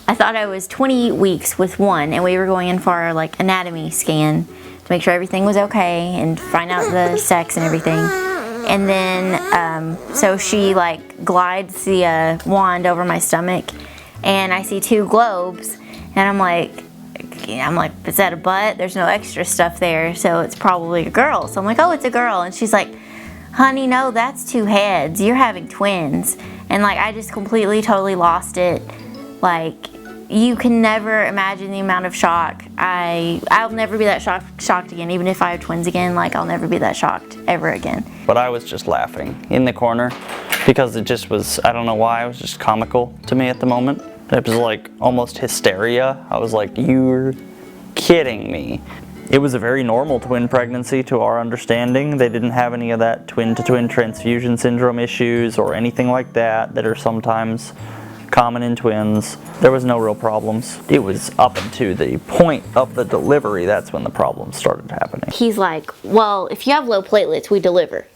I thought I was 20 weeks with one, and we were going in for our like anatomy scan to make sure everything was okay and find out the sex and everything. And then so she like glides the wand over my stomach, and I see 2 globes, and I'm like, is that a butt? There's no extra stuff there, so it's probably a girl. So I'm like, oh, it's a girl. And she's like, honey, no, that's 2 heads. You're having twins. And like, I just completely, totally lost it. Like, you can never imagine the amount of shock. I'll never be that shocked again. Even if I have twins again, like, I'll never be that shocked ever again. But I was just laughing in the corner because it just was, I don't know why, it was just comical to me at the moment. It was like almost hysteria. I was like, you're kidding me. It was a very normal twin pregnancy to our understanding. They didn't have any of that twin-to-twin transfusion syndrome issues or anything like that that are sometimes common in twins. There was no real problems. It was up until the point of the delivery, that's when the problems started happening. He's like, well, if you have low platelets, we deliver.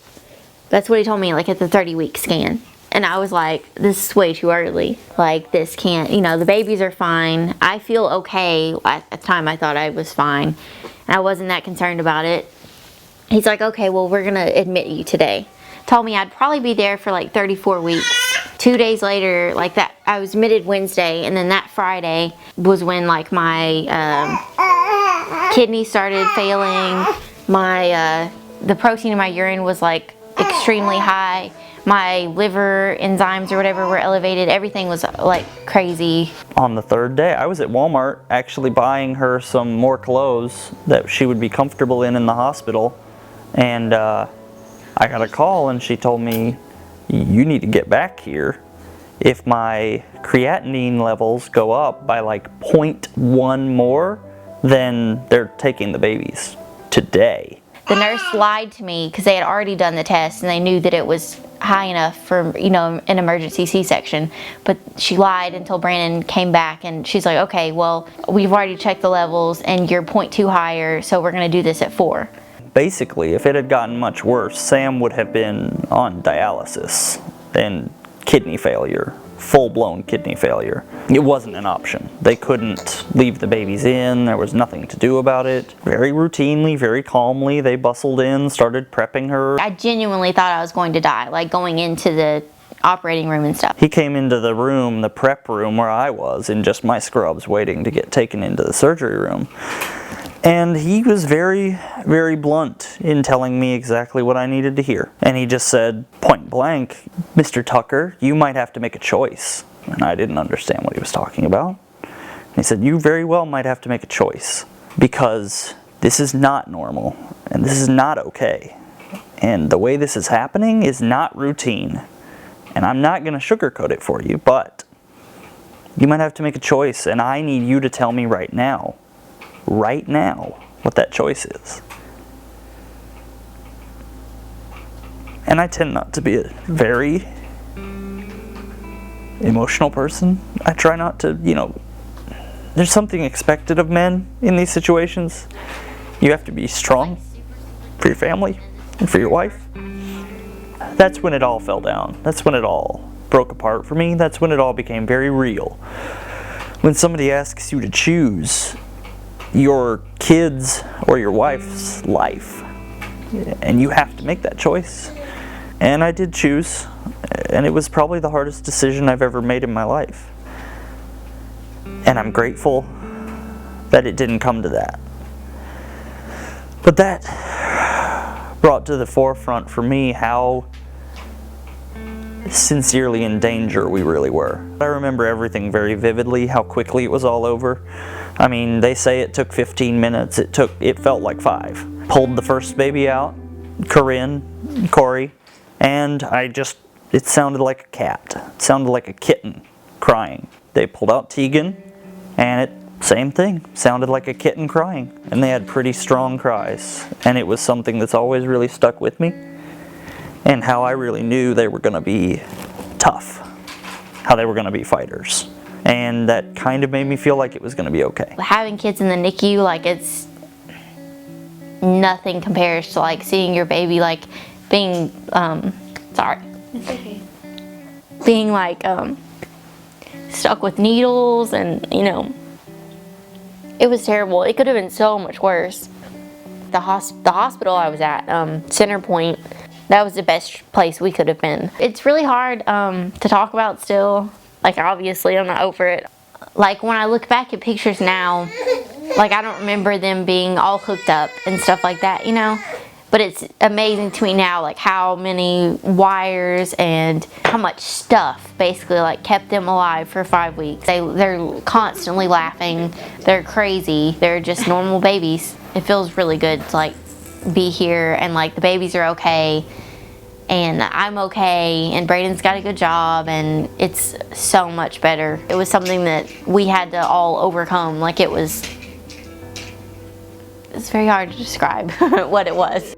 That's what he told me, like at the 30-week scan. And I was like, this is way too early. Like, this can't, you know, the babies are fine. I feel okay. At the time, I thought I was fine. And I wasn't that concerned about it. He's like, okay, well, we're going to admit you today. Told me I'd probably be there for like 34 weeks. 2 days later, like that, I was admitted Wednesday, and then that Friday was when like my kidneys started failing. My the protein in my urine was like extremely high. My liver enzymes or whatever were elevated. Everything was like crazy. On the 3rd day, I was at Walmart actually buying her some more clothes that she would be comfortable in the hospital. And I got a call and she told me, you need to get back here. If my creatinine levels go up by like 0.1 more, then they're taking the babies today. The nurse lied to me because they had already done the test and they knew that it was high enough for, you know, an emergency C-section. But she lied until Brandon came back, and she's like, okay, well, we've already checked the levels and you're 0.2 higher, so we're going to do this at 4. Basically, if it had gotten much worse, Sam would have been on dialysis and kidney failure, full-blown kidney failure. It wasn't an option. They couldn't leave the babies in. There was nothing to do about it. Very routinely, very calmly, they bustled in, started prepping her. I genuinely thought I was going to die, like going into the operating room and stuff. He came into the room, the prep room where I was, in just my scrubs waiting to get taken into the surgery room. And he was very, very blunt in telling me exactly what I needed to hear. And he just said, point blank, Mr. Tucker, you might have to make a choice. And I didn't understand what he was talking about. And he said, you very well might have to make a choice, because this is not normal, and this is not okay. And the way this is happening is not routine. And I'm not going to sugarcoat it for you, but you might have to make a choice, and I need you to tell me right now, what that choice is. And I tend not to be a very emotional person. I try not to, you know, there's something expected of men in these situations. You have to be strong for your family and for your wife. That's when it all fell down. That's when it all broke apart for me. That's when it all became very real. When somebody asks you to choose your kids or your wife's life, and you have to make that choice. And I did choose, and it was probably the hardest decision I've ever made in my life. And I'm grateful that it didn't come to that. But that brought to the forefront for me how sincerely in danger we really were. I remember everything very vividly, how quickly it was all over. I mean, they say it took 15 minutes. It felt like 5. Pulled the first baby out, Corey, and it sounded like a cat. It sounded like a kitten crying. They pulled out Tegan, and same thing, sounded like a kitten crying. And they had pretty strong cries. And it was something that's always really stuck with me. And how I really knew they were going to be tough. How they were going to be fighters. And that kind of made me feel like it was going to be okay. Having kids in the NICU, like, it's nothing compares to like seeing your baby like being sorry. It's okay. Being like stuck with needles, and you know, it was terrible. It could have been so much worse. The hospital I was at, Center Point, that was the best place we could have been. It's really hard to talk about still. Like, obviously I'm not over it. Like, when I look back at pictures now, like, I don't remember them being all hooked up and stuff like that, you know? But it's amazing to me now, like, how many wires and how much stuff basically, like, kept them alive for 5 weeks. They're constantly laughing. They're crazy. They're just normal babies. It feels really good to, like, be here, and, like, the babies are okay, and I'm okay, and Braden's got a good job, and it's so much better. It was something that we had to all overcome. Like, it's very hard to describe what it was.